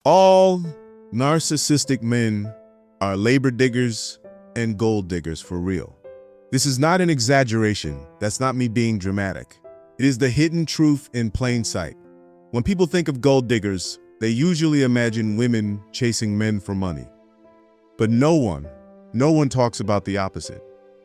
All narcissistic men are labor diggers and gold diggers for real. This is not an exaggeration. That's not me being dramatic. It is the hidden truth in plain sight. When people think of gold diggers, they usually imagine women chasing men for money. But no one talks about the opposite.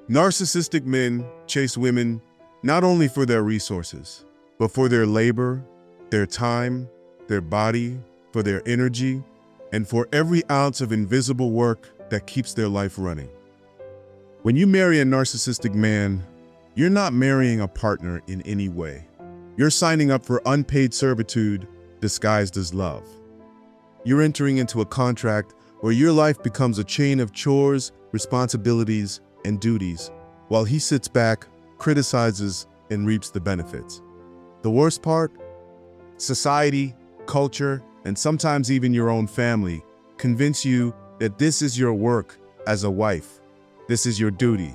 Narcissistic men chase women not only for their resources, but for their labor, their time, their body, for their energy, and for every ounce of invisible work that keeps their life running. When you marry a narcissistic man, you're not marrying a partner in any way. You're signing up for unpaid servitude disguised as love. You're entering into a contract where your life becomes a chain of chores, responsibilities, and duties, while he sits back, criticizes, and reaps the benefits. The worst part? Society, culture, and sometimes even your own family convince you that this is your work as a wife, this is your duty,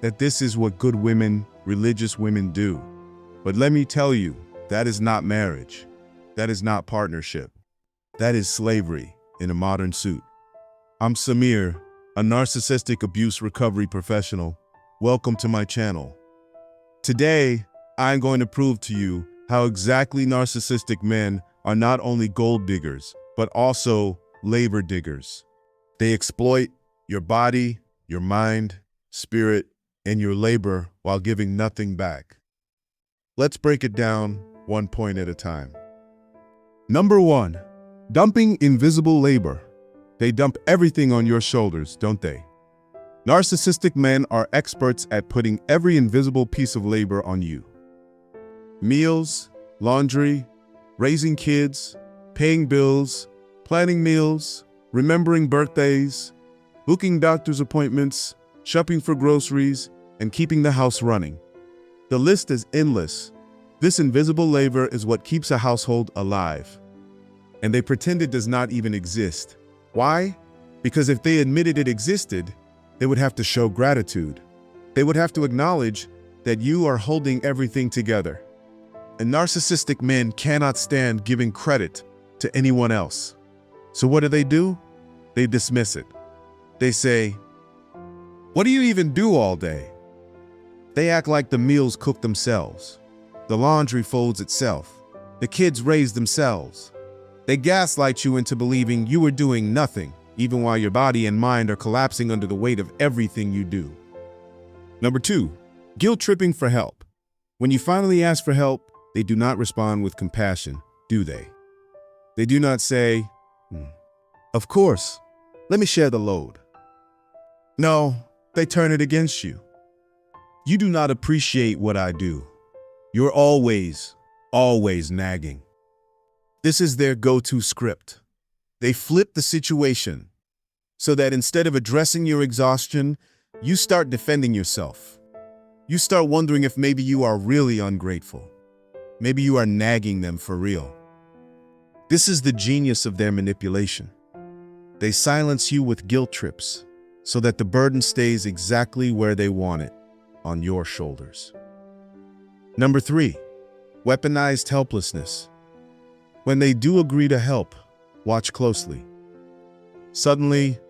that this is what good women, religious women do. But let me tell you, that is not marriage. That is not partnership. That is slavery in a modern suit. I'm Samir, a narcissistic abuse recovery professional. Welcome to my channel. Today, I'm going to prove to you how exactly narcissistic men are not only gold diggers, but also labor diggers. They exploit your body, your mind, spirit, and your labor while giving nothing back. Let's break it down one point at a time. Number 1, dumping invisible labor. They dump everything on your shoulders, don't they? Narcissistic men are experts at putting every invisible piece of labor on you. Meals, laundry, raising kids, paying bills, planning meals, remembering birthdays, booking doctor's appointments, shopping for groceries, and keeping the house running. The list is endless. This invisible labor is what keeps a household alive. And they pretend it does not even exist. Why? Because if they admitted it existed, they would have to show gratitude. They would have to acknowledge that you are holding everything together. And narcissistic men cannot stand giving credit to anyone else. So what do? They dismiss it. They say, "What do you even do all day?" They act like the meals cook themselves. The laundry folds itself. The kids raise themselves. They gaslight you into believing you are doing nothing, even while your body and mind are collapsing under the weight of everything you do. Number 2, guilt tripping for help. When you finally ask for help, they do not respond with compassion, do they? They do not say, "Of course, let me share the load." No, they turn it against you. "You do not appreciate what I do. You're always nagging." This is their go-to script. They flip the situation so that instead of addressing your exhaustion, you start defending yourself. You start wondering if maybe you are really ungrateful. Maybe you are nagging them for real. This is the genius of their manipulation. They silence you with guilt trips so that the burden stays exactly where they want it, on your shoulders. Number 3, weaponized helplessness. When they do agree to help, watch closely. Suddenly,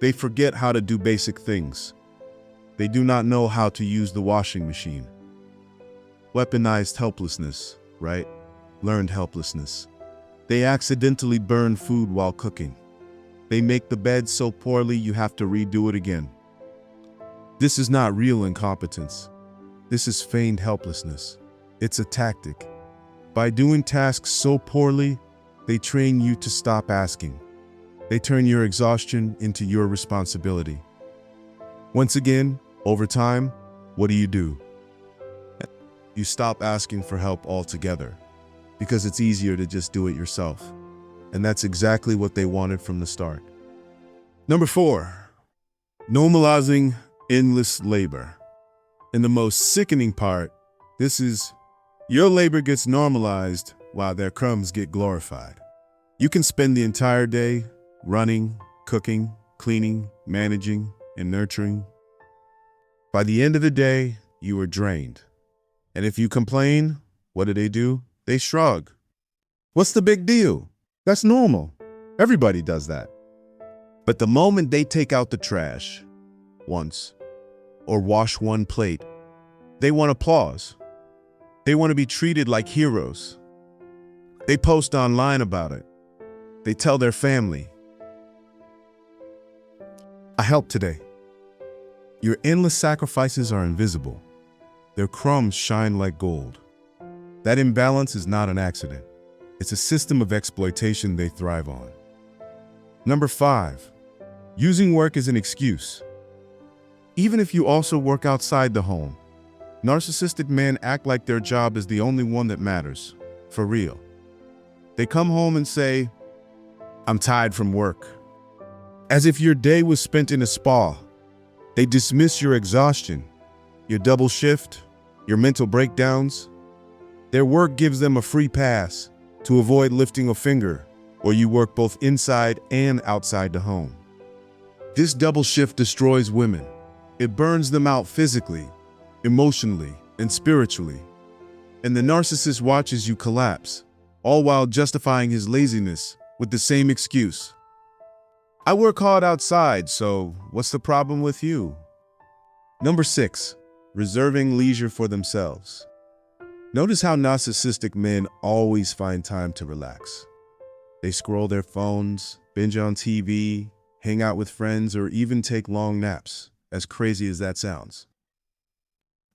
they forget how to do basic things. They do not know how to use the washing machine. Weaponized helplessness, right? Learned helplessness. They accidentally burn food while cooking. They make the bed so poorly you have to redo it again. This is not real incompetence. This is feigned helplessness. It's a tactic. By doing tasks so poorly, they train you to stop asking. They turn your exhaustion into your responsibility. Once again, over time, what do? You stop asking for help altogether because it's easier to just do it yourself. And that's exactly what they wanted from the start. Number 4, normalizing endless labor. And the most sickening part, this is your labor gets normalized while their crumbs get glorified. You can spend the entire day running, cooking, cleaning, managing, and nurturing. By the end of the day, you are drained. And if you complain, what do? They shrug. What's the big deal? That's normal. Everybody does that. But the moment they take out the trash once or wash one plate, they want applause. They want to be treated like heroes. They post online about it. They tell their family, "I helped today." Your endless sacrifices are invisible. Their crumbs shine like gold. That imbalance is not an accident. It's a system of exploitation they thrive on. Number 5, using work as an excuse. Even if you also work outside the home, narcissistic men act like their job is the only one that matters, for real. They come home and say, "I'm tired from work," as if your day was spent in a spa. They dismiss your exhaustion, your double shift, your mental breakdowns. Their work gives them a free pass to avoid lifting a finger, or you work both inside and outside the home. This double shift destroys women. It burns them out physically, emotionally, and spiritually. And the narcissist watches you collapse, all while justifying his laziness with the same excuse. "I work hard outside, so what's the problem with you?" Number 6, reserving leisure for themselves. Notice how narcissistic men always find time to relax. They scroll their phones, binge on TV, hang out with friends, or even take long naps, as crazy as that sounds.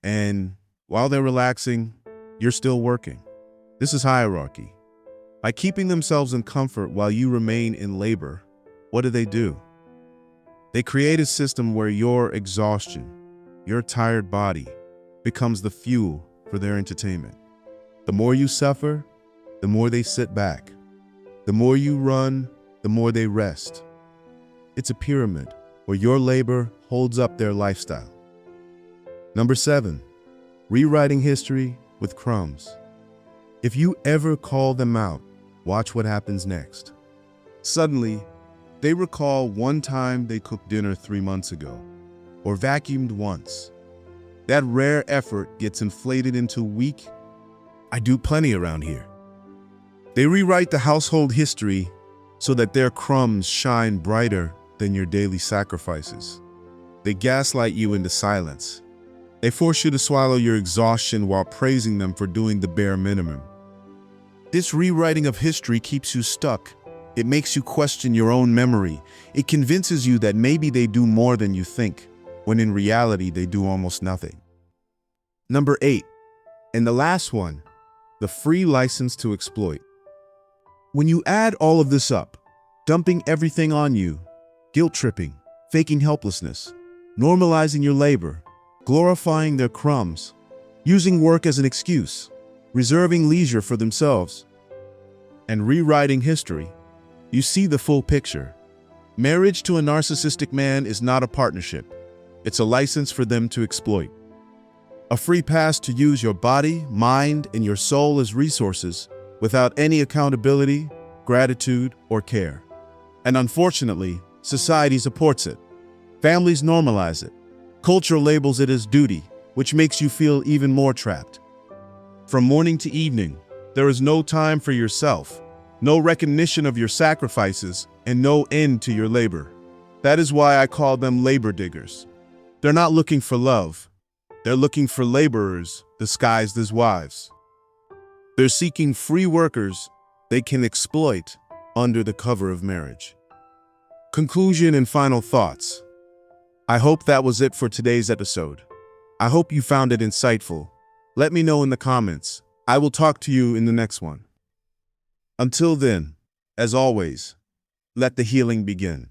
And while they're relaxing, you're still working. This is hierarchy. By keeping themselves in comfort while you remain in labor, what do? They create a system where your exhaustion, your tired body, becomes the fuel for their entertainment. The more you suffer, the more they sit back. The more you run, the more they rest. It's a pyramid where your labor holds up their lifestyle. Number 7, rewriting history with crumbs. If you ever call them out, watch what happens next. Suddenly, they recall one time they cooked dinner 3 months ago, or vacuumed once. That rare effort gets inflated into weak, "I do plenty around here." They rewrite the household history so that their crumbs shine brighter than your daily sacrifices. They gaslight you into silence. They force you to swallow your exhaustion while praising them for doing the bare minimum. This rewriting of history keeps you stuck. It makes you question your own memory. It convinces you that maybe they do more than you think, when in reality they do almost nothing. Number 8, and the last one, the free license to exploit. When you add all of this up, dumping everything on you, guilt-tripping, faking helplessness, normalizing your labor, glorifying their crumbs, using work as an excuse, reserving leisure for themselves, and rewriting history, you see the full picture. Marriage to a narcissistic man is not a partnership. It's a license for them to exploit. A free pass to use your body, mind, and your soul as resources without any accountability, gratitude, or care. And unfortunately, society supports it. Families normalize it. Culture labels it as duty, which makes you feel even more trapped. From morning to evening, there is no time for yourself, no recognition of your sacrifices, and no end to your labor. That is why I call them labor diggers. They're not looking for love. They're looking for laborers disguised as wives. They're seeking free workers they can exploit under the cover of marriage. Conclusion and final thoughts. I hope that was it for today's episode. I hope you found it insightful. Let me know in the comments. I will talk to you in the next one. Until then, as always, let the healing begin.